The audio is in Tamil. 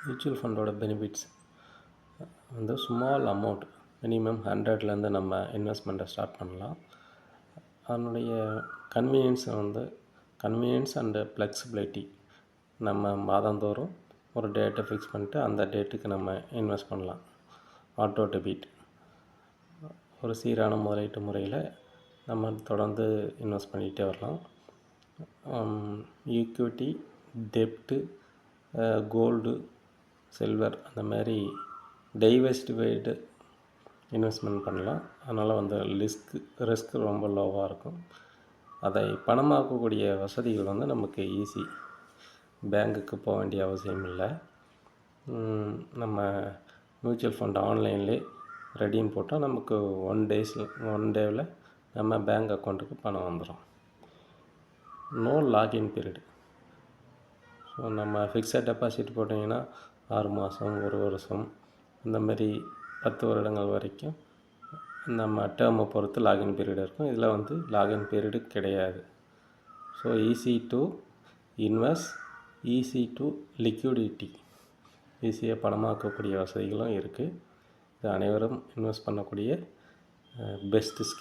மியூச்சுவல் ஃபண்டோட பெனிஃபிட்ஸ் வந்து ஸ்மால் அமௌண்ட் மினிமம் 100லேருந்து நம்ம இன்வெஸ்ட்மெண்ட்டை ஸ்டார்ட் பண்ணலாம். அதனுடைய கன்வீனியன்ஸ் அண்டு ஃப்ளெக்சிபிலிட்டி. நம்ம மாதந்தோறும் ஒரு டேட்டை ஃபிக்ஸ் பண்ணிட்டு அந்த டேட்டுக்கு நம்ம இன்வெஸ்ட் பண்ணலாம். Auto debit. ஒரு சீரான முதலீட்டு முறையில் நம்ம தொடர்ந்து இன்வெஸ்ட் பண்ணிகிட்டே வரலாம். ஈக்விட்டி, டெப்ட்டு, கோல்டு, சில்வர் அந்த மாதிரி டைவர்சிஃபைடு இன்வெஸ்ட்மெண்ட் பண்ணலாம். அதனால் வந்து ரிஸ்க் ரொம்ப லோவாக இருக்கும். அதை பணமாக்கக்கூடிய வசதிகள் வந்து நமக்கு ஈஸி. பேங்க்குக்கு போக வேண்டிய அவசியம் இல்லை. நம்ம மியூச்சுவல் ஃபண்ட் ஆன்லைன்லேயே ரெடீம் போட்டால் நமக்கு ஒன் டேவில் நம்ம பேங்க் அக்கௌண்ட்டுக்கு பணம் வந்துடும். No login period. ஸோ நம்ம ஃபிக்ஸட் டெபாசிட் போட்டிங்கன்னா 6 மாதம், 1 வருஷம், இந்த மாதிரி 10 வருடங்கள் வரைக்கும் நம்ம டேர்மை பொறுத்து லாகின் பீரியட் இருக்கும். இதில் வந்து லாகின் பீரியடு கிடையாது. So easy to invest, easy to liquidity. ஈஸியாக பணமாக்கக்கூடிய வசதிகளும் இருக்குது. இது அனைவரும் இன்வெஸ்ட் பண்ணக்கூடிய பெஸ்ட்டு ஸ்கீம்.